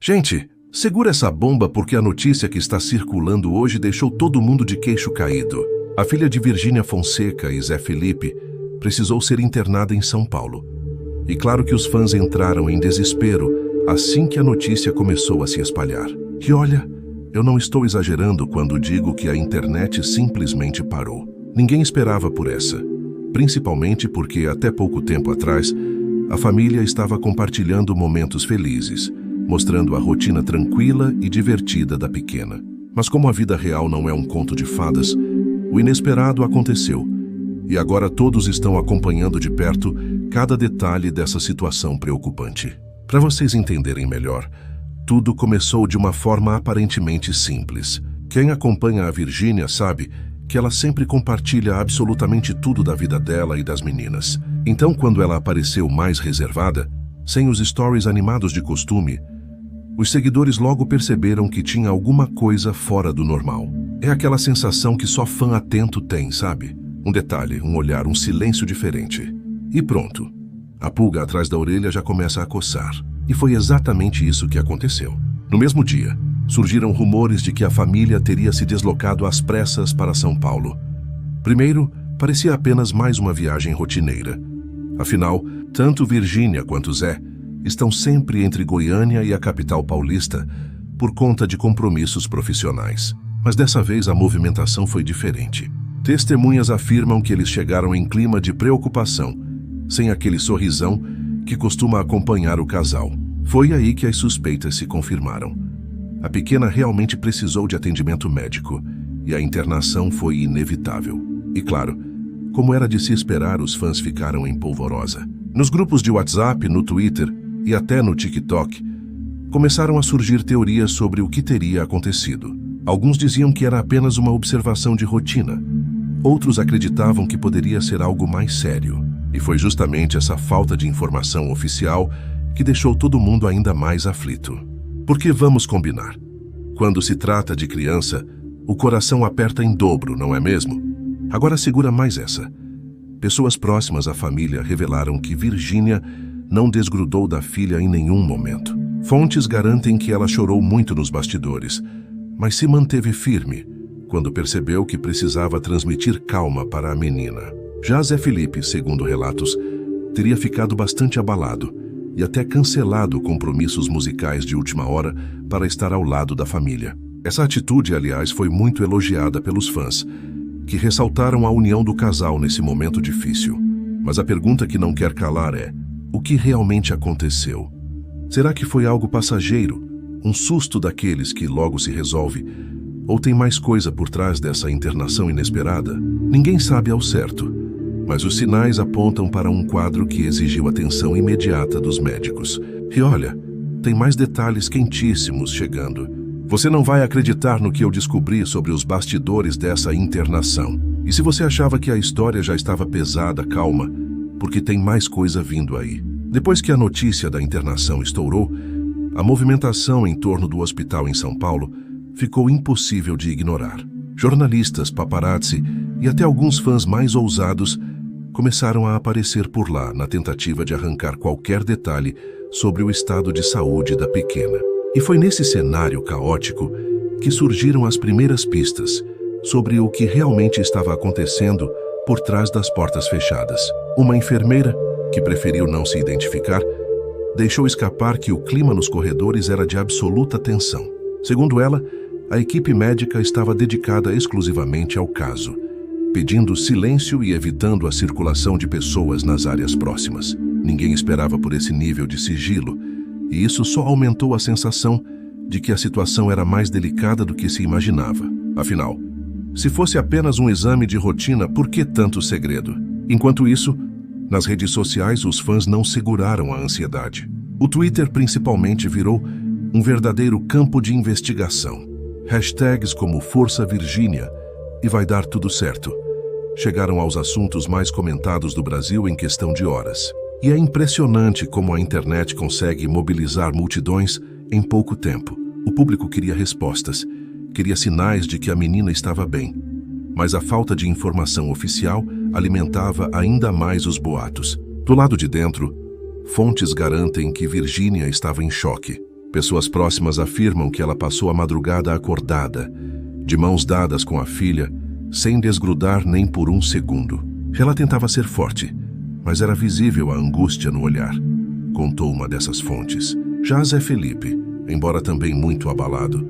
Gente, segura essa bomba porque a notícia que está circulando hoje deixou todo mundo de queixo caído. A filha de Virgínia Fonseca e Zé Felipe precisou ser internada em São Paulo. E claro que os fãs entraram em desespero assim que a notícia começou a se espalhar. E olha, eu não estou exagerando quando digo que a internet simplesmente parou. Ninguém esperava por essa, principalmente porque até pouco tempo atrás, a família estava compartilhando momentos felizes, mostrando a rotina tranquila e divertida da pequena. Mas como a vida real não é um conto de fadas, o inesperado aconteceu. E agora todos estão acompanhando de perto cada detalhe dessa situação preocupante. Para vocês entenderem melhor, tudo começou de uma forma aparentemente simples. Quem acompanha a Virgínia sabe que ela sempre compartilha absolutamente tudo da vida dela e das meninas. Então, quando ela apareceu mais reservada, sem os stories animados de costume, os seguidores logo perceberam que tinha alguma coisa fora do normal. É aquela sensação que só fã atento tem, sabe? Um detalhe, um olhar, um silêncio diferente. E pronto. A pulga atrás da orelha já começa a coçar. E foi exatamente isso que aconteceu. No mesmo dia, surgiram rumores de que a família teria se deslocado às pressas para São Paulo. Primeiro, parecia apenas mais uma viagem rotineira. Afinal, tanto Virgínia quanto Zé estão sempre entre Goiânia e a capital paulista por conta de compromissos profissionais. Mas dessa vez a movimentação foi diferente. Testemunhas afirmam que eles chegaram em clima de preocupação, sem aquele sorrisão que costuma acompanhar o casal. Foi aí que as suspeitas se confirmaram. A pequena realmente precisou de atendimento médico e a internação foi inevitável. E claro, como era de se esperar, os fãs ficaram em polvorosa. Nos grupos de WhatsApp, no Twitter e até no TikTok, começaram a surgir teorias sobre o que teria acontecido. Alguns diziam que era apenas uma observação de rotina. Outros acreditavam que poderia ser algo mais sério. E foi justamente essa falta de informação oficial que deixou todo mundo ainda mais aflito. Porque vamos combinar, quando se trata de criança, o coração aperta em dobro, não é mesmo? Agora segura mais essa. Pessoas próximas à família revelaram que Virgínia não desgrudou da filha em nenhum momento. Fontes garantem que ela chorou muito nos bastidores, mas se manteve firme quando percebeu que precisava transmitir calma para a menina. Já Zé Felipe, segundo relatos, teria ficado bastante abalado e até cancelado compromissos musicais de última hora para estar ao lado da família. Essa atitude, aliás, foi muito elogiada pelos fãs, que ressaltaram a união do casal nesse momento difícil. Mas a pergunta que não quer calar é: o que realmente aconteceu? Será que foi algo passageiro? Um susto daqueles que logo se resolve? Ou tem mais coisa por trás dessa internação inesperada? Ninguém sabe ao certo, mas os sinais apontam para um quadro que exigiu atenção imediata dos médicos. E olha, tem mais detalhes quentíssimos chegando. Você não vai acreditar no que eu descobri sobre os bastidores dessa internação. E se você achava que a história já estava pesada, calma, porque tem mais coisa vindo aí. Depois que a notícia da internação estourou, a movimentação em torno do hospital em São Paulo ficou impossível de ignorar. Jornalistas, paparazzi e até alguns fãs mais ousados começaram a aparecer por lá na tentativa de arrancar qualquer detalhe sobre o estado de saúde da pequena. E foi nesse cenário caótico que surgiram as primeiras pistas sobre o que realmente estava acontecendo por trás das portas fechadas. Uma enfermeira, que preferiu não se identificar, deixou escapar que o clima nos corredores era de absoluta tensão. Segundo ela, a equipe médica estava dedicada exclusivamente ao caso, pedindo silêncio e evitando a circulação de pessoas nas áreas próximas. Ninguém esperava por esse nível de sigilo, e isso só aumentou a sensação de que a situação era mais delicada do que se imaginava. Afinal, se fosse apenas um exame de rotina, por que tanto segredo? Enquanto isso, nas redes sociais, os fãs não seguraram a ansiedade. O Twitter, principalmente, virou um verdadeiro campo de investigação. Hashtags como Força Virgínia e Vai Dar Tudo Certo chegaram aos assuntos mais comentados do Brasil em questão de horas. E é impressionante como a internet consegue mobilizar multidões em pouco tempo. O público queria respostas, queria sinais de que a menina estava bem. Mas a falta de informação oficial alimentava ainda mais os boatos. Do lado de dentro, fontes garantem que Virgínia estava em choque. Pessoas próximas afirmam que ela passou a madrugada acordada, de mãos dadas com a filha, sem desgrudar nem por um segundo. Ela tentava ser forte, mas era visível a angústia no olhar, contou uma dessas fontes. Já Zé Felipe, embora também muito abalado,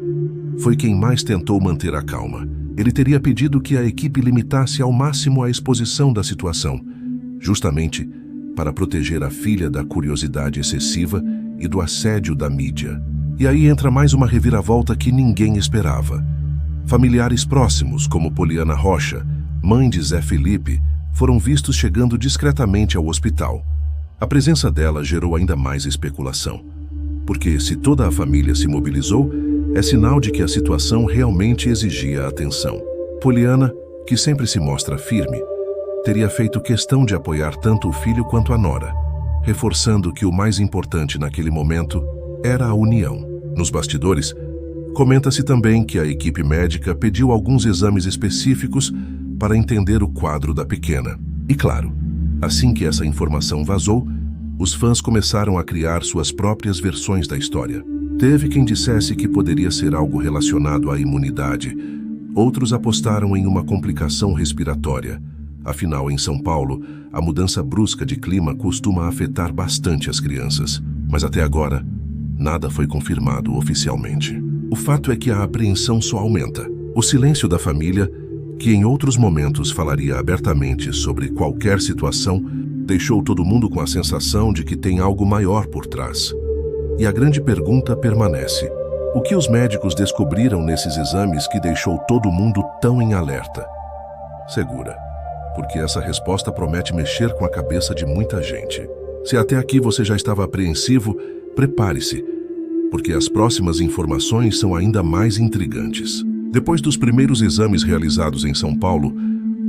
foi quem mais tentou manter a calma. Ele teria pedido que a equipe limitasse ao máximo a exposição da situação, justamente para proteger a filha da curiosidade excessiva e do assédio da mídia. E aí entra mais uma reviravolta que ninguém esperava. Familiares próximos, como Poliana Rocha, mãe de Zé Felipe, foram vistos chegando discretamente ao hospital. A presença dela gerou ainda mais especulação, porque se toda a família se mobilizou, é sinal de que a situação realmente exigia atenção. Poliana, que sempre se mostra firme, teria feito questão de apoiar tanto o filho quanto a nora, reforçando que o mais importante naquele momento era a união. Nos bastidores, comenta-se também que a equipe médica pediu alguns exames específicos para entender o quadro da pequena. E claro, assim que essa informação vazou, os fãs começaram a criar suas próprias versões da história. Teve quem dissesse que poderia ser algo relacionado à imunidade. Outros apostaram em uma complicação respiratória. Afinal, em São Paulo, a mudança brusca de clima costuma afetar bastante as crianças. Mas até agora, nada foi confirmado oficialmente. O fato é que a apreensão só aumenta. O silêncio da família, que em outros momentos falaria abertamente sobre qualquer situação, deixou todo mundo com a sensação de que tem algo maior por trás. E a grande pergunta permanece: o que os médicos descobriram nesses exames que deixou todo mundo tão em alerta? Segura, porque essa resposta promete mexer com a cabeça de muita gente. Se até aqui você já estava apreensivo, prepare-se, porque as próximas informações são ainda mais intrigantes. Depois dos primeiros exames realizados em São Paulo,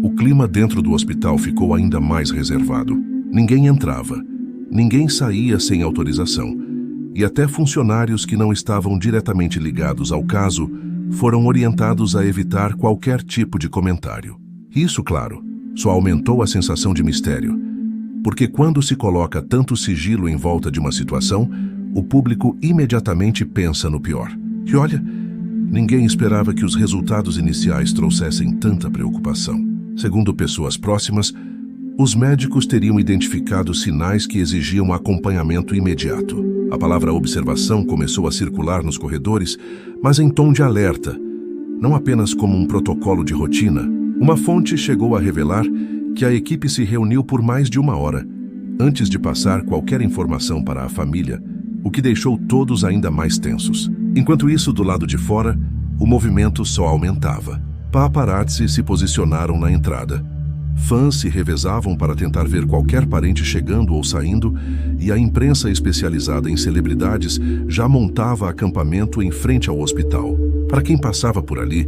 o clima dentro do hospital ficou ainda mais reservado. Ninguém entrava, ninguém saía sem autorização, e até funcionários que não estavam diretamente ligados ao caso foram orientados a evitar qualquer tipo de comentário. Isso, claro, só aumentou a sensação de mistério, porque quando se coloca tanto sigilo em volta de uma situação, o público imediatamente pensa no pior. E olha, ninguém esperava que os resultados iniciais trouxessem tanta preocupação. Segundo pessoas próximas, os médicos teriam identificado sinais que exigiam acompanhamento imediato. A palavra observação começou a circular nos corredores, mas em tom de alerta, não apenas como um protocolo de rotina. Uma fonte chegou a revelar que a equipe se reuniu por mais de 1 hora, antes de passar qualquer informação para a família, o que deixou todos ainda mais tensos. Enquanto isso, do lado de fora, o movimento só aumentava. Paparazzi se posicionaram na entrada. Fãs se revezavam para tentar ver qualquer parente chegando ou saindo, e a imprensa especializada em celebridades já montava acampamento em frente ao hospital. Para quem passava por ali,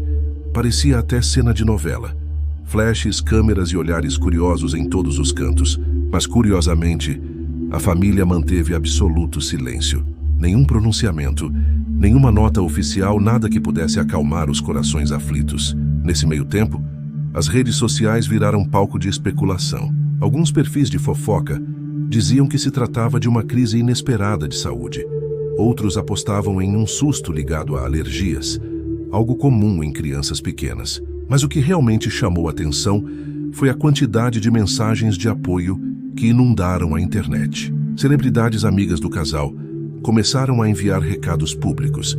parecia até cena de novela. Flashes, câmeras e olhares curiosos em todos os cantos. Mas, curiosamente, a família manteve absoluto silêncio. Nenhum pronunciamento, nenhuma nota oficial, nada que pudesse acalmar os corações aflitos. Nesse meio tempo, as redes sociais viraram palco de especulação. Alguns perfis de fofoca diziam que se tratava de uma crise inesperada de saúde. Outros apostavam em um susto ligado a alergias, algo comum em crianças pequenas. Mas o que realmente chamou atenção foi a quantidade de mensagens de apoio que inundaram a internet. Celebridades amigas do casal começaram a enviar recados públicos,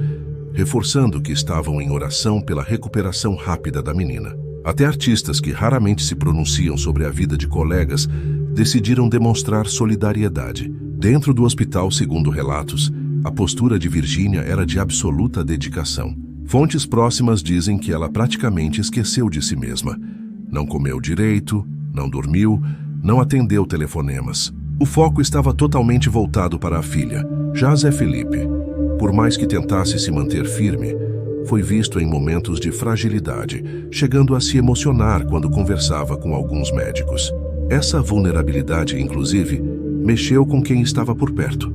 reforçando que estavam em oração pela recuperação rápida da menina. Até artistas que raramente se pronunciam sobre a vida de colegas decidiram demonstrar solidariedade. Dentro do hospital, segundo relatos, a postura de Virgínia era de absoluta dedicação. Fontes próximas dizem que ela praticamente esqueceu de si mesma. Não comeu direito, não dormiu, não atendeu telefonemas. O foco estava totalmente voltado para a filha. Já Zé Felipe, por mais que tentasse se manter firme, foi visto em momentos de fragilidade, chegando a se emocionar quando conversava com alguns médicos. Essa vulnerabilidade, inclusive, mexeu com quem estava por perto,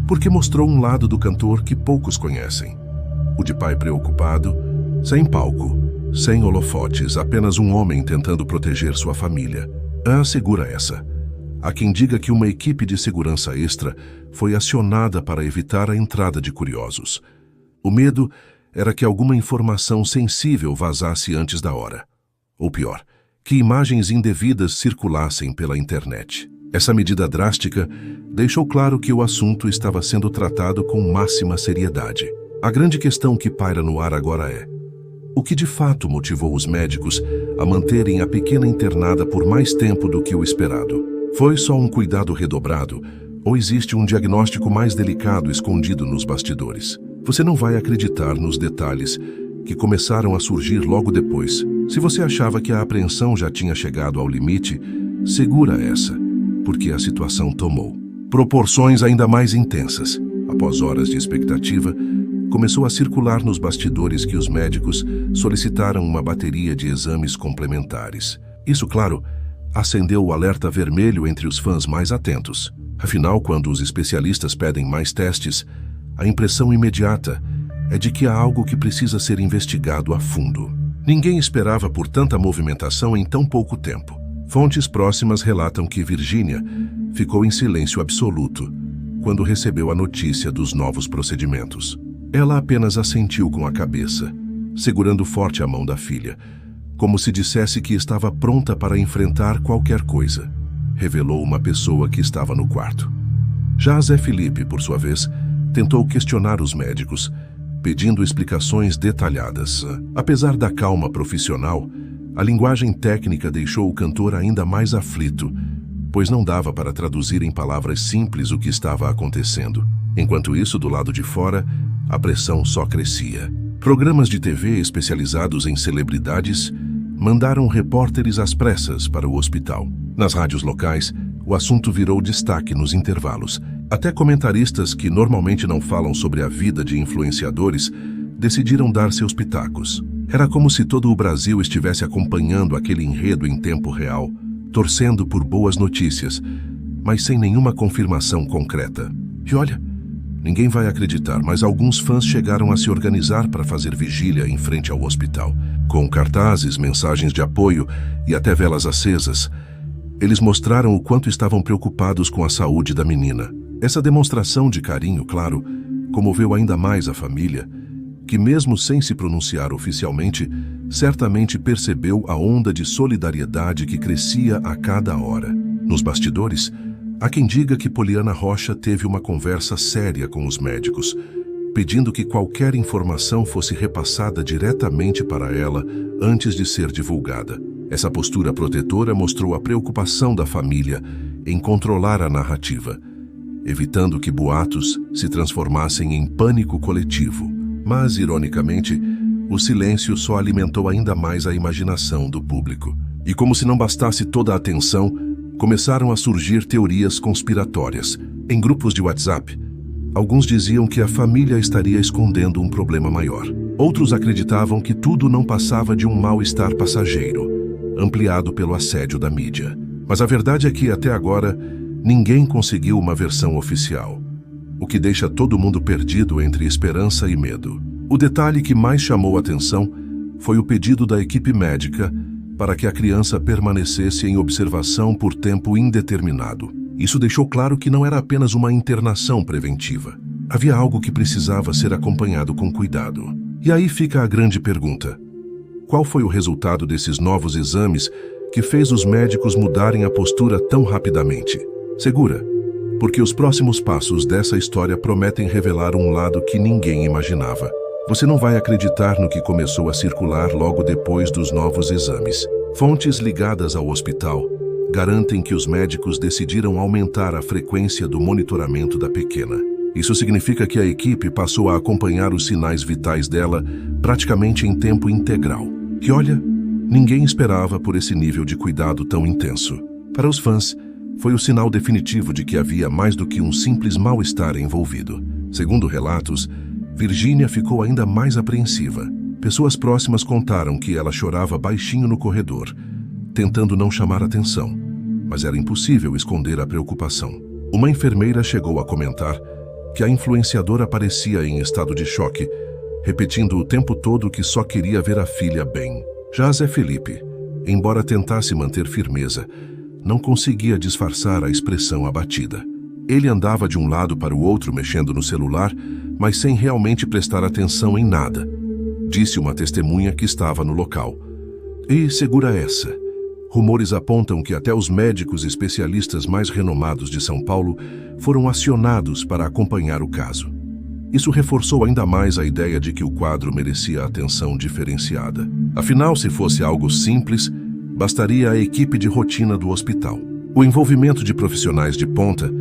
porque mostrou um lado do cantor que poucos conhecem. O de pai preocupado, sem palco, sem holofotes, apenas um homem tentando proteger sua família. Segura essa. Há quem diga que uma equipe de segurança extra foi acionada para evitar a entrada de curiosos. O medo era que alguma informação sensível vazasse antes da hora. Ou pior, que imagens indevidas circulassem pela internet. Essa medida drástica deixou claro que o assunto estava sendo tratado com máxima seriedade. A grande questão que paira no ar agora é: o que de fato motivou os médicos a manterem a pequena internada por mais tempo do que o esperado? Foi só um cuidado redobrado, ou existe um diagnóstico mais delicado escondido nos bastidores? Você não vai acreditar nos detalhes que começaram a surgir logo depois. Se você achava que a apreensão já tinha chegado ao limite, segura essa, porque a situação tomou proporções ainda mais intensas. Após horas de expectativa, começou a circular nos bastidores que os médicos solicitaram uma bateria de exames complementares. Isso, claro, acendeu o alerta vermelho entre os fãs mais atentos. Afinal, quando os especialistas pedem mais testes, a impressão imediata é de que há algo que precisa ser investigado a fundo. Ninguém esperava por tanta movimentação em tão pouco tempo. Fontes próximas relatam que Virgínia ficou em silêncio absoluto quando recebeu a notícia dos novos procedimentos. Ela apenas assentiu com a cabeça, segurando forte a mão da filha, como se dissesse que estava pronta para enfrentar qualquer coisa. Revelou uma pessoa que estava no quarto. Já Zé Felipe, por sua vez, tentou questionar os médicos, pedindo explicações detalhadas. Apesar da calma profissional, a linguagem técnica deixou o cantor ainda mais aflito, pois não dava para traduzir em palavras simples o que estava acontecendo. Enquanto isso, do lado de fora, a pressão só crescia. Programas de TV especializados em celebridades mandaram repórteres às pressas para o hospital. Nas rádios locais, o assunto virou destaque nos intervalos. Até comentaristas que normalmente não falam sobre a vida de influenciadores decidiram dar seus pitacos. Era como se todo o Brasil estivesse acompanhando aquele enredo em tempo real, torcendo por boas notícias, mas sem nenhuma confirmação concreta. E olha, ninguém vai acreditar, mas alguns fãs chegaram a se organizar para fazer vigília em frente ao hospital. Com cartazes, mensagens de apoio e até velas acesas, eles mostraram o quanto estavam preocupados com a saúde da menina. Essa demonstração de carinho, claro, comoveu ainda mais a família, que mesmo sem se pronunciar oficialmente, certamente percebeu a onda de solidariedade que crescia a cada hora. Nos bastidores, há quem diga que Poliana Rocha teve uma conversa séria com os médicos, pedindo que qualquer informação fosse repassada diretamente para ela antes de ser divulgada. Essa postura protetora mostrou a preocupação da família em controlar a narrativa, evitando que boatos se transformassem em pânico coletivo. Mas, ironicamente, o silêncio só alimentou ainda mais a imaginação do público. E como se não bastasse toda a atenção, começaram a surgir teorias conspiratórias. Em grupos de WhatsApp, alguns diziam que a família estaria escondendo um problema maior. Outros acreditavam que tudo não passava de um mal-estar passageiro, ampliado pelo assédio da mídia. Mas a verdade é que, até agora, ninguém conseguiu uma versão oficial, o que deixa todo mundo perdido entre esperança e medo. O detalhe que mais chamou a atenção foi o pedido da equipe médica para que a criança permanecesse em observação por tempo indeterminado. Isso deixou claro que não era apenas uma internação preventiva. Havia algo que precisava ser acompanhado com cuidado. E aí fica a grande pergunta: qual foi o resultado desses novos exames que fez os médicos mudarem a postura tão rapidamente? Segura, porque os próximos passos dessa história prometem revelar um lado que ninguém imaginava. Você não vai acreditar no que começou a circular logo depois dos novos exames. Fontes ligadas ao hospital garantem que os médicos decidiram aumentar a frequência do monitoramento da pequena. Isso significa que a equipe passou a acompanhar os sinais vitais dela praticamente em tempo integral. E olha, ninguém esperava por esse nível de cuidado tão intenso. Para os fãs, foi o sinal definitivo de que havia mais do que um simples mal-estar envolvido. Segundo relatos, Virgínia ficou ainda mais apreensiva. Pessoas próximas contaram que ela chorava baixinho no corredor, tentando não chamar atenção, mas era impossível esconder a preocupação. Uma enfermeira chegou a comentar que a influenciadora parecia em estado de choque, repetindo o tempo todo que só queria ver a filha bem. Já Zé Felipe, embora tentasse manter firmeza, não conseguia disfarçar a expressão abatida. Ele andava de um lado para o outro mexendo no celular, mas sem realmente prestar atenção em nada, disse uma testemunha que estava no local. E segura essa. Rumores apontam que até os médicos especialistas mais renomados de São Paulo foram acionados para acompanhar o caso. Isso reforçou ainda mais a ideia de que o quadro merecia atenção diferenciada. Afinal, se fosse algo simples, bastaria a equipe de rotina do hospital. O envolvimento de profissionais de ponta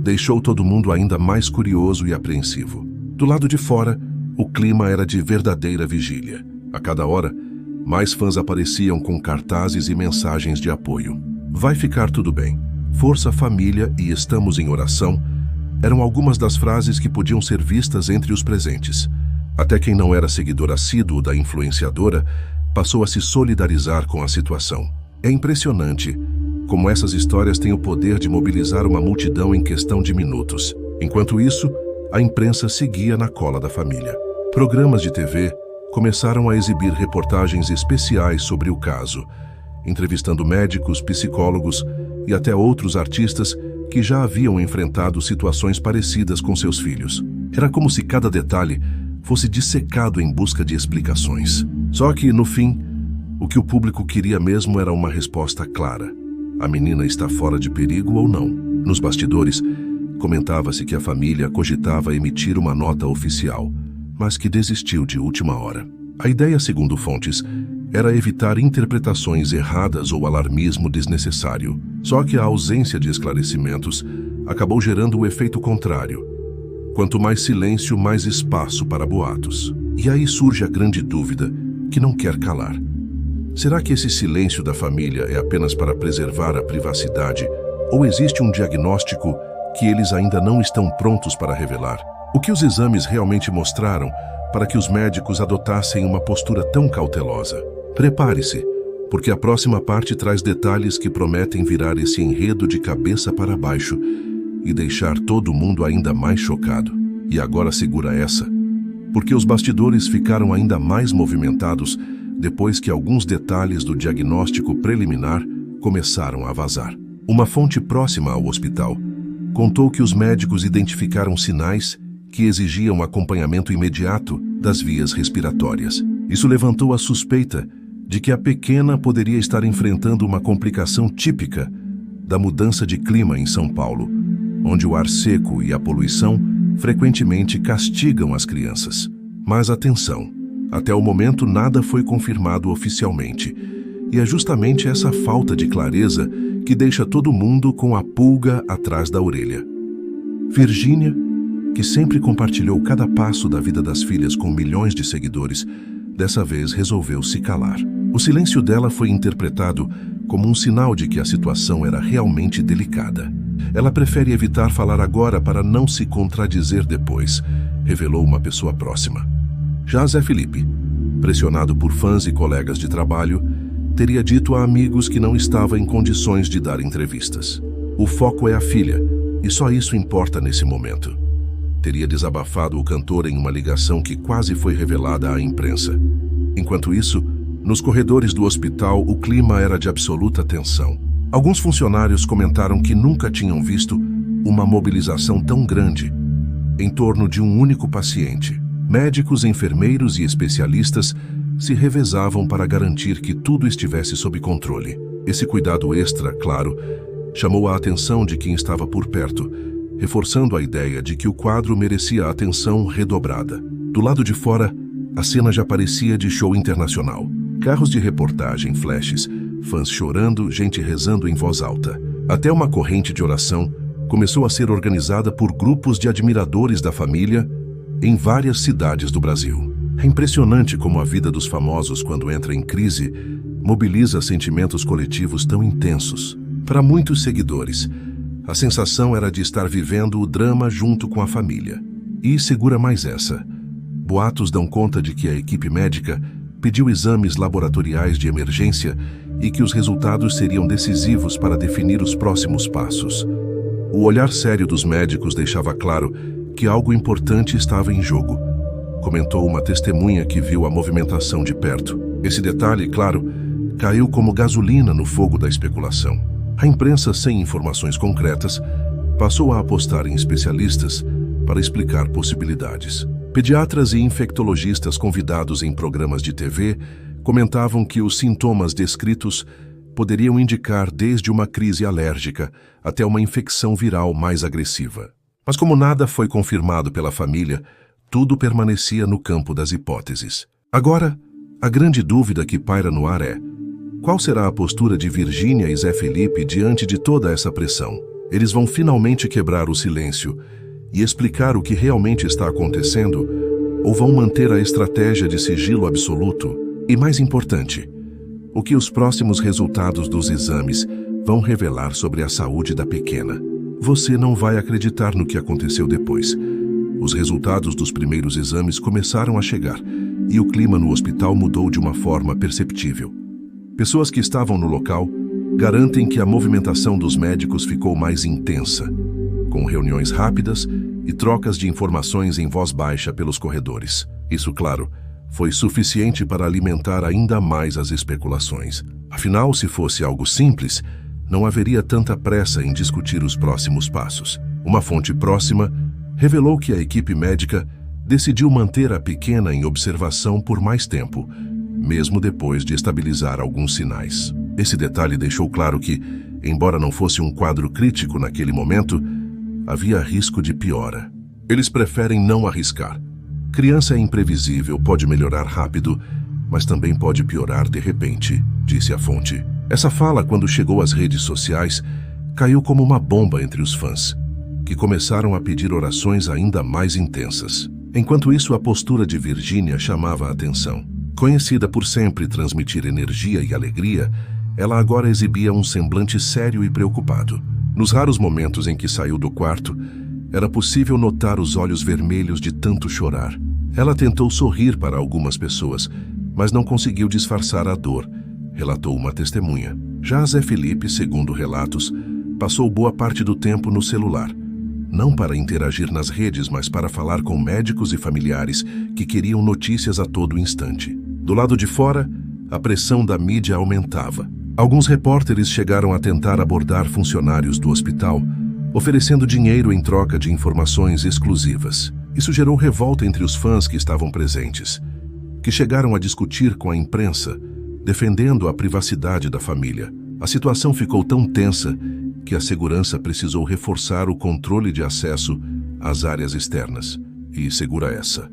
deixou todo mundo ainda mais curioso e apreensivo. Do lado de fora, o clima era de verdadeira vigília. A cada hora, mais fãs apareciam com cartazes e mensagens de apoio. Vai ficar tudo bem. Força família e estamos em oração eram algumas das frases que podiam ser vistas entre os presentes. Até quem não era seguidor assíduo da influenciadora passou a se solidarizar com a situação. É impressionante como essas histórias têm o poder de mobilizar uma multidão em questão de minutos. Enquanto isso, a imprensa seguia na cola da família. Programas de TV começaram a exibir reportagens especiais sobre o caso, entrevistando médicos, psicólogos e até outros artistas que já haviam enfrentado situações parecidas com seus filhos. Era como se cada detalhe fosse dissecado em busca de explicações. Só que, no fim, o que o público queria mesmo era uma resposta clara. A menina está fora de perigo ou não? Nos bastidores, comentava-se que a família cogitava emitir uma nota oficial, mas que desistiu de última hora. A ideia, segundo fontes, era evitar interpretações erradas ou alarmismo desnecessário. Só que a ausência de esclarecimentos acabou gerando o efeito contrário. Quanto mais silêncio, mais espaço para boatos. E aí surge a grande dúvida, que não quer calar. Será que esse silêncio da família é apenas para preservar a privacidade, ou existe um diagnóstico que eles ainda não estão prontos para revelar? O que os exames realmente mostraram para que os médicos adotassem uma postura tão cautelosa? Prepare-se, porque a próxima parte traz detalhes que prometem virar esse enredo de cabeça para baixo e deixar todo mundo ainda mais chocado. E agora segura essa, porque os bastidores ficaram ainda mais movimentados depois que alguns detalhes do diagnóstico preliminar começaram a vazar. Uma fonte próxima ao hospital contou que os médicos identificaram sinais que exigiam acompanhamento imediato das vias respiratórias. Isso levantou a suspeita de que a pequena poderia estar enfrentando uma complicação típica da mudança de clima em São Paulo, onde o ar seco e a poluição frequentemente castigam as crianças. Mas atenção, até o momento nada foi confirmado oficialmente, e é justamente essa falta de clareza que deixa todo mundo com a pulga atrás da orelha. Virgínia, que sempre compartilhou cada passo da vida das filhas com milhões de seguidores, dessa vez resolveu se calar. O silêncio dela foi interpretado como um sinal de que a situação era realmente delicada. Ela prefere evitar falar agora para não se contradizer depois, revelou uma pessoa próxima. Já Zé Felipe, pressionado por fãs e colegas de trabalho, teria dito a amigos que não estava em condições de dar entrevistas. O foco é a filha, e só isso importa nesse momento. Teria desabafado o cantor em uma ligação que quase foi revelada à imprensa. Enquanto isso, nos corredores do hospital, o clima era de absoluta tensão. Alguns funcionários comentaram que nunca tinham visto uma mobilização tão grande em torno de um único paciente. Médicos, enfermeiros e especialistas se revezavam para garantir que tudo estivesse sob controle. Esse cuidado extra, claro, chamou a atenção de quem estava por perto, reforçando a ideia de que o quadro merecia atenção redobrada. Do lado de fora, a cena já parecia de show internacional. Carros de reportagem, flashes, fãs chorando, gente rezando em voz alta. Até uma corrente de oração começou a ser organizada por grupos de admiradores da família em várias cidades do Brasil. É impressionante como a vida dos famosos, quando entra em crise, mobiliza sentimentos coletivos tão intensos. Para muitos seguidores, a sensação era de estar vivendo o drama junto com a família. E segura mais essa. Boatos dão conta de que a equipe médica pediu exames laboratoriais de emergência e que os resultados seriam decisivos para definir os próximos passos. O olhar sério dos médicos deixava claro que algo importante estava em jogo, comentou uma testemunha que viu a movimentação de perto. Esse detalhe, claro, caiu como gasolina no fogo da especulação. A imprensa, sem informações concretas, passou a apostar em especialistas para explicar possibilidades. Pediatras e infectologistas convidados em programas de TV comentavam que os sintomas descritos poderiam indicar desde uma crise alérgica até uma infecção viral mais agressiva. Mas como nada foi confirmado pela família, tudo permanecia no campo das hipóteses. Agora, a grande dúvida que paira no ar é: qual será a postura de Virgínia e Zé Felipe diante de toda essa pressão? Eles vão finalmente quebrar o silêncio e explicar o que realmente está acontecendo, ou vão manter a estratégia de sigilo absoluto? E mais importante, o que os próximos resultados dos exames vão revelar sobre a saúde da pequena? Você não vai acreditar no que aconteceu depois. Os resultados dos primeiros exames começaram a chegar e o clima no hospital mudou de uma forma perceptível. Pessoas que estavam no local garantem que a movimentação dos médicos ficou mais intensa, com reuniões rápidas e trocas de informações em voz baixa pelos corredores. Isso, claro, foi suficiente para alimentar ainda mais as especulações. Afinal, se fosse algo simples, não haveria tanta pressa em discutir os próximos passos. Uma fonte próxima revelou que a equipe médica decidiu manter a pequena em observação por mais tempo, mesmo depois de estabilizar alguns sinais. Esse detalhe deixou claro que, embora não fosse um quadro crítico naquele momento, havia risco de piora. Eles preferem não arriscar. Criança é imprevisível, pode melhorar rápido, mas também pode piorar de repente, disse a fonte. Essa fala, quando chegou às redes sociais, caiu como uma bomba entre os fãs, que começaram a pedir orações ainda mais intensas. Enquanto isso, a postura de Virgínia chamava a atenção. Conhecida por sempre transmitir energia e alegria, ela agora exibia um semblante sério e preocupado. Nos raros momentos em que saiu do quarto, era possível notar os olhos vermelhos de tanto chorar. Ela tentou sorrir para algumas pessoas, mas não conseguiu disfarçar a dor, relatou uma testemunha. Já Zé Felipe, segundo relatos, passou boa parte do tempo no celular. Não para interagir nas redes, mas para falar com médicos e familiares que queriam notícias a todo instante. Do lado de fora, a pressão da mídia aumentava. Alguns repórteres chegaram a tentar abordar funcionários do hospital, oferecendo dinheiro em troca de informações exclusivas. Isso gerou revolta entre os fãs que estavam presentes, que chegaram a discutir com a imprensa, defendendo a privacidade da família. A situação ficou tão tensa que a segurança precisou reforçar o controle de acesso às áreas externas. E segura essa.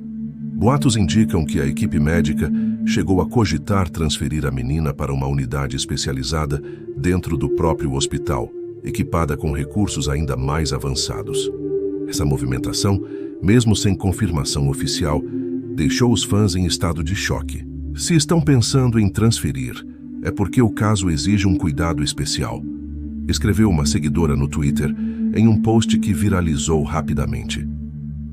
Boatos indicam que a equipe médica chegou a cogitar transferir a menina para uma unidade especializada dentro do próprio hospital, equipada com recursos ainda mais avançados. Essa movimentação, mesmo sem confirmação oficial, deixou os fãs em estado de choque. Se estão pensando em transferir, é porque o caso exige um cuidado especial, escreveu uma seguidora no Twitter em um post que viralizou rapidamente.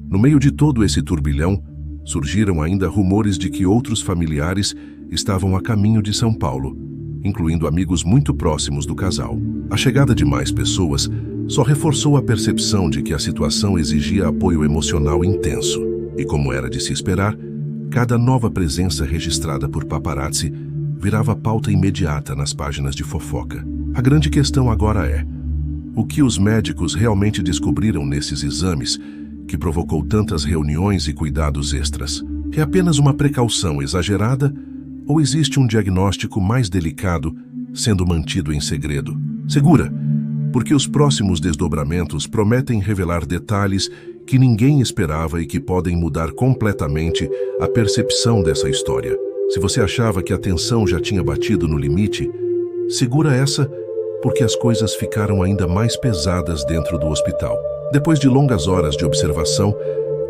No meio de todo esse turbilhão, surgiram ainda rumores de que outros familiares estavam a caminho de São Paulo, incluindo amigos muito próximos do casal. A chegada de mais pessoas só reforçou a percepção de que a situação exigia apoio emocional intenso. E como era de se esperar, cada nova presença registrada por paparazzi virava pauta imediata nas páginas de fofoca. A grande questão agora é: o que os médicos realmente descobriram nesses exames que provocou tantas reuniões e cuidados extras? É apenas uma precaução exagerada ou existe um diagnóstico mais delicado sendo mantido em segredo? Segura, porque os próximos desdobramentos prometem revelar detalhes que ninguém esperava e que podem mudar completamente a percepção dessa história. Se você achava que a tensão já tinha batido no limite, segura essa, porque as coisas ficaram ainda mais pesadas dentro do hospital. Depois de longas horas de observação,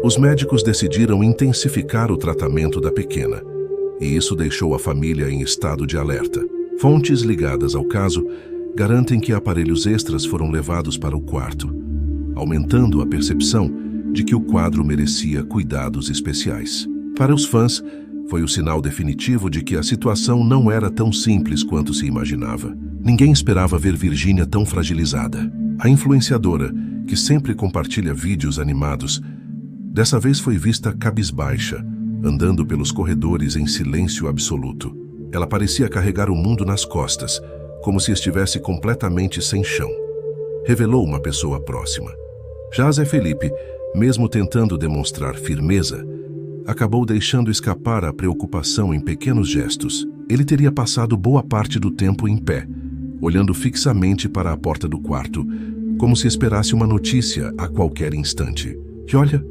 os médicos decidiram intensificar o tratamento da pequena, e isso deixou a família em estado de alerta. Fontes ligadas ao caso garantem que aparelhos extras foram levados para o quarto, aumentando a percepção de que o quadro merecia cuidados especiais. Para os fãs, foi o sinal definitivo de que a situação não era tão simples quanto se imaginava. Ninguém esperava ver Virgínia tão fragilizada. A influenciadora, que sempre compartilha vídeos animados, dessa vez foi vista cabisbaixa, andando pelos corredores em silêncio absoluto. Ela parecia carregar o mundo nas costas, como se estivesse completamente sem chão, revelou uma pessoa próxima. Já Zé Felipe, mesmo tentando demonstrar firmeza, acabou deixando escapar a preocupação em pequenos gestos. Ele teria passado boa parte do tempo em pé, olhando fixamente para a porta do quarto, como se esperasse uma notícia a qualquer instante. E olha,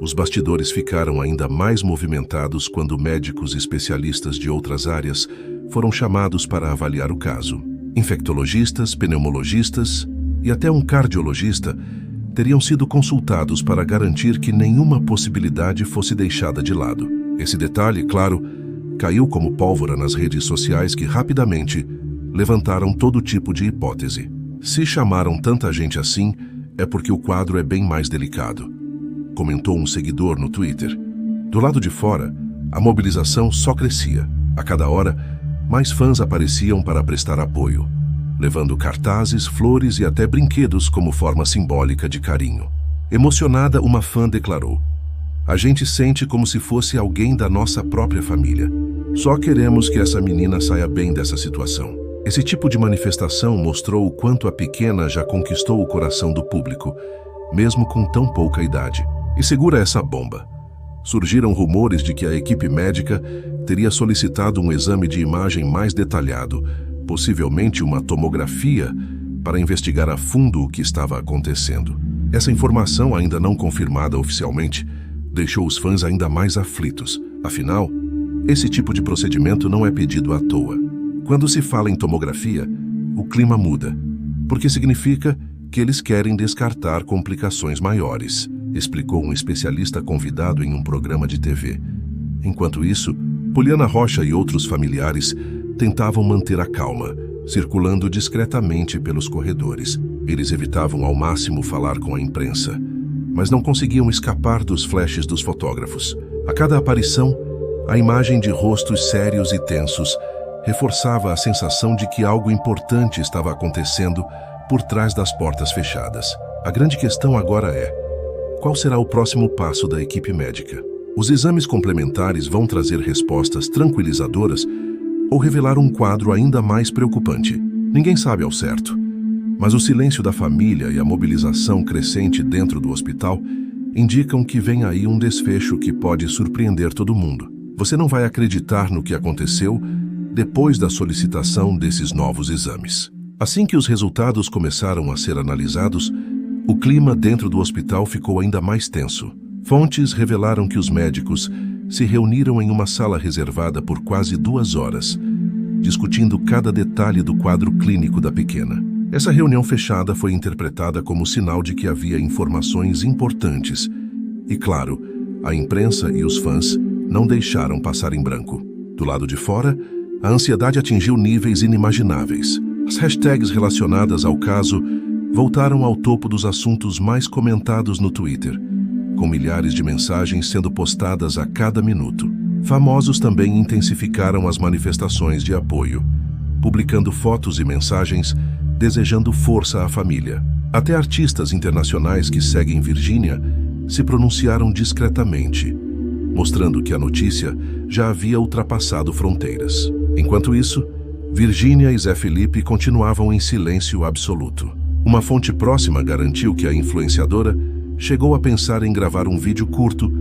os bastidores ficaram ainda mais movimentados quando médicos especialistas de outras áreas foram chamados para avaliar o caso. Infectologistas, pneumologistas e até um cardiologista teriam sido consultados para garantir que nenhuma possibilidade fosse deixada de lado. Esse detalhe, claro, caiu como pólvora nas redes sociais que rapidamente levantaram todo tipo de hipótese. Se chamaram tanta gente assim, é porque o quadro é bem mais delicado, comentou um seguidor no Twitter. Do lado de fora, a mobilização só crescia. A cada hora, mais fãs apareciam para prestar apoio, levando cartazes, flores e até brinquedos como forma simbólica de carinho. Emocionada, uma fã declarou: "A gente sente como se fosse alguém da nossa própria família. Só queremos que essa menina saia bem dessa situação." Esse tipo de manifestação mostrou o quanto a pequena já conquistou o coração do público, mesmo com tão pouca idade. E segura essa bomba. Surgiram rumores de que a equipe médica teria solicitado um exame de imagem mais detalhado, possivelmente uma tomografia, para investigar a fundo o que estava acontecendo. Essa informação, ainda não confirmada oficialmente, deixou os fãs ainda mais aflitos. Afinal, esse tipo de procedimento não é pedido à toa. Quando se fala em tomografia, o clima muda, porque significa que eles querem descartar complicações maiores, explicou um especialista convidado em um programa de TV. Enquanto isso, Poliana Rocha e outros familiares tentavam manter a calma, circulando discretamente pelos corredores. Eles evitavam ao máximo falar com a imprensa, mas não conseguiam escapar dos flashes dos fotógrafos. A cada aparição, a imagem de rostos sérios e tensos reforçava a sensação de que algo importante estava acontecendo por trás das portas fechadas. A grande questão agora é: qual será o próximo passo da equipe médica? Os exames complementares vão trazer respostas tranquilizadoras ou revelar um quadro ainda mais preocupante? Ninguém sabe ao certo, mas o silêncio da família e a mobilização crescente dentro do hospital indicam que vem aí um desfecho que pode surpreender todo mundo. Você não vai acreditar no que aconteceu depois da solicitação desses novos exames. Assim que os resultados começaram a ser analisados, o clima dentro do hospital ficou ainda mais tenso. Fontes revelaram que os médicos se reuniram em uma sala reservada por quase 2 horas, discutindo cada detalhe do quadro clínico da pequena. Essa reunião fechada foi interpretada como sinal de que havia informações importantes. E, claro, a imprensa e os fãs não deixaram passar em branco. Do lado de fora, a ansiedade atingiu níveis inimagináveis. As hashtags relacionadas ao caso voltaram ao topo dos assuntos mais comentados no Twitter, com milhares de mensagens sendo postadas a cada minuto. Famosos também intensificaram as manifestações de apoio, publicando fotos e mensagens desejando força à família. Até artistas internacionais que seguem Virgínia se pronunciaram discretamente, mostrando que a notícia já havia ultrapassado fronteiras. Enquanto isso, Virgínia e Zé Felipe continuavam em silêncio absoluto. Uma fonte próxima garantiu que a influenciadora chegou a pensar em gravar um vídeo curto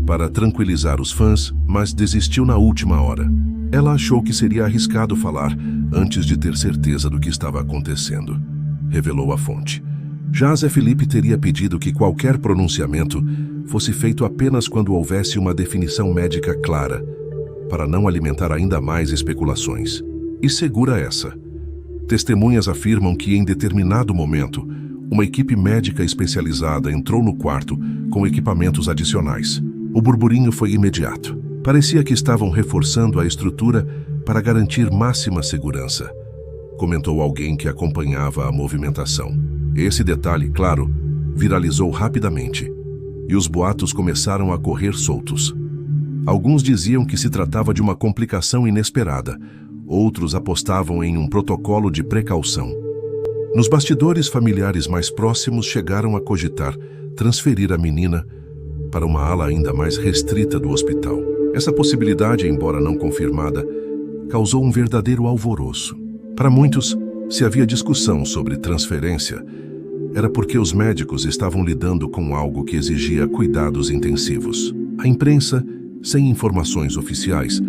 para tranquilizar os fãs, mas desistiu na última hora. Ela achou que seria arriscado falar antes de ter certeza do que estava acontecendo, revelou a fonte. Já Zé Felipe teria pedido que qualquer pronunciamento fosse feito apenas quando houvesse uma definição médica clara, para não alimentar ainda mais especulações. E segura essa. Testemunhas afirmam que, em determinado momento, uma equipe médica especializada entrou no quarto com equipamentos adicionais. O burburinho foi imediato. Parecia que estavam reforçando a estrutura para garantir máxima segurança, comentou alguém que acompanhava a movimentação. Esse detalhe, claro, viralizou rapidamente, e os boatos começaram a correr soltos. Alguns diziam que se tratava de uma complicação inesperada, outros apostavam em um protocolo de precaução. Nos bastidores, familiares mais próximos chegaram a cogitar transferir a menina para uma ala ainda mais restrita do hospital. Essa possibilidade, embora não confirmada, causou um verdadeiro alvoroço. Para muitos, Se havia discussão sobre transferência, era porque os médicos estavam lidando com algo que exigia cuidados intensivos. A imprensa, sem informações oficiais,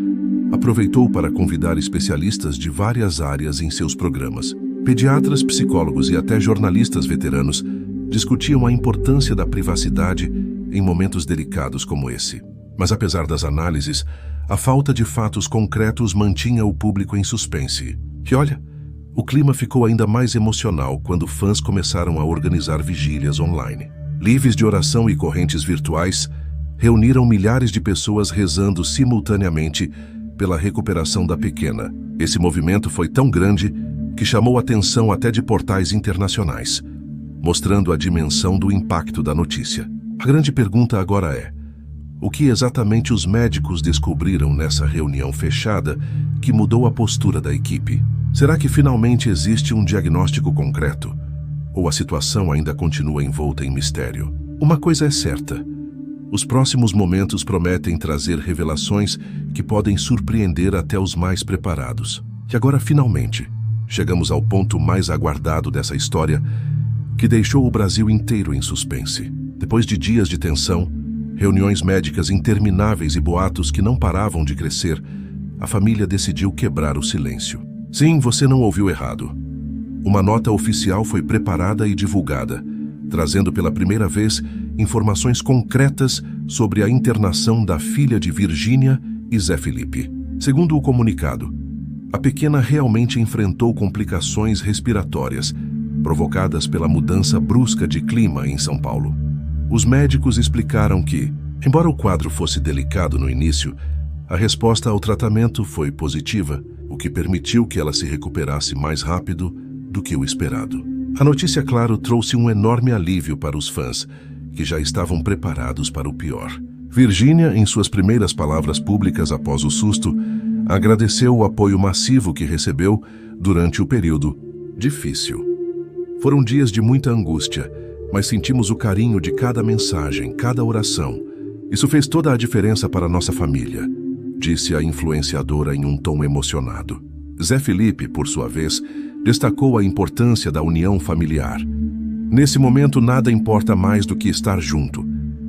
aproveitou para convidar especialistas de várias áreas em seus programas. Pediatras, psicólogos e até jornalistas veteranos discutiam a importância da privacidade em momentos delicados como esse. Mas apesar das análises, a falta de fatos concretos mantinha o público em suspense. E olha, o clima ficou ainda mais emocional quando fãs começaram a organizar vigílias online. Lives de oração e correntes virtuais reuniram milhares de pessoas rezando simultaneamente pela recuperação da pequena. Esse movimento foi tão grande que chamou a atenção até de portais internacionais, mostrando a dimensão do impacto da notícia. A grande pergunta agora é: o que exatamente os médicos descobriram nessa reunião fechada que mudou a postura da equipe? Será que finalmente existe um diagnóstico concreto? Ou a situação ainda continua envolta em mistério? Uma coisa é certa: os próximos momentos prometem trazer revelações que podem surpreender até os mais preparados. E agora, finalmente, chegamos ao ponto mais aguardado dessa história, que deixou o Brasil inteiro em suspense. Depois de dias de tensão, reuniões médicas intermináveis e boatos que não paravam de crescer, a família decidiu quebrar o silêncio. Sim, você não ouviu errado. Uma nota oficial foi preparada e divulgada, trazendo pela primeira vez informações concretas sobre a internação da filha de Virgínia e Zé Felipe. Segundo o comunicado, a pequena realmente enfrentou complicações respiratórias, provocadas pela mudança brusca de clima em São Paulo. Os médicos explicaram que, embora o quadro fosse delicado no início, a resposta ao tratamento foi positiva, o que permitiu que ela se recuperasse mais rápido do que o esperado. A notícia, claro, trouxe um enorme alívio para os fãs, que já estavam preparados para o pior. Virgínia, em suas primeiras palavras públicas após o susto, agradeceu o apoio massivo que recebeu durante o período difícil. Foram dias de muita angústia, mas sentimos o carinho de cada mensagem, cada oração. Isso fez toda a diferença para nossa família, disse a influenciadora em um tom emocionado. Zé Felipe, por sua vez, destacou a importância da união familiar. Nesse momento, nada importa mais do que estar junto.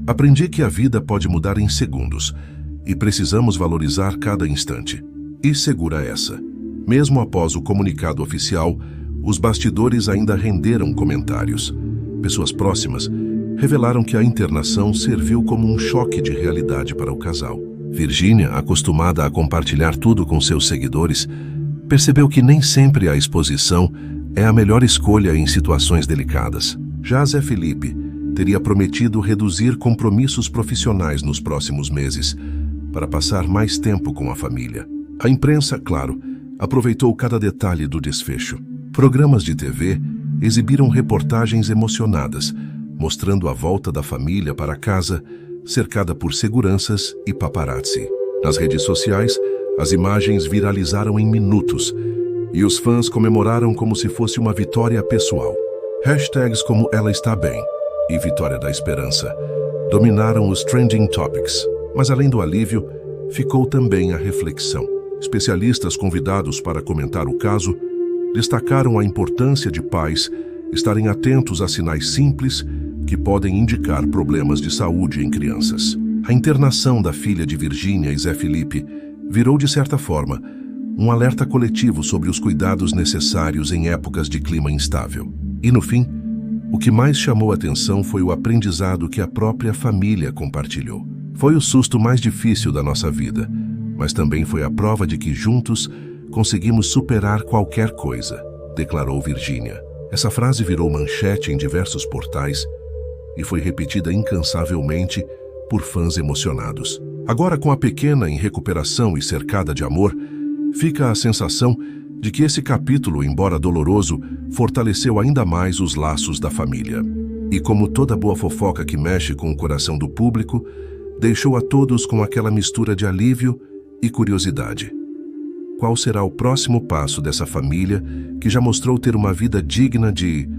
Aprendi que a vida pode mudar em segundos e precisamos valorizar cada instante. E segura essa. Mesmo após o comunicado oficial, os bastidores ainda renderam comentários. Pessoas próximas revelaram que a internação serviu como um choque de realidade para o casal. Virgínia, acostumada a compartilhar tudo com seus seguidores, percebeu que nem sempre a exposição é a melhor escolha em situações delicadas. Já Zé Felipe teria prometido reduzir compromissos profissionais nos próximos meses para passar mais tempo com a família. A imprensa, claro, aproveitou cada detalhe do desfecho. Programas de TV exibiram reportagens emocionadas, mostrando a volta da família para casa, cercada por seguranças e paparazzi. Nas redes sociais, as imagens viralizaram em minutos e os fãs comemoraram como se fosse uma vitória pessoal. Hashtags como "Ela está bem" e "Vitória da Esperança" dominaram os trending topics. Mas além do alívio, ficou também a reflexão. Especialistas convidados para comentar o caso destacaram a importância de pais estarem atentos a sinais simples que podem indicar problemas de saúde em crianças. A internação da filha de Virgínia e Zé Felipe virou, de certa forma, um alerta coletivo sobre os cuidados necessários em épocas de clima instável. E, no fim, o que mais chamou a atenção foi o aprendizado que a própria família compartilhou. Foi o susto mais difícil da nossa vida, mas também foi a prova de que juntos conseguimos superar qualquer coisa, declarou Virgínia. Essa frase virou manchete em diversos portais e foi repetida incansavelmente por fãs emocionados. Agora, com a pequena em recuperação e cercada de amor, fica a sensação de que esse capítulo, embora doloroso, fortaleceu ainda mais os laços da família. E como toda boa fofoca que mexe com o coração do público, deixou a todos com aquela mistura de alívio e curiosidade. Qual será o próximo passo dessa família que já mostrou ter uma vida digna de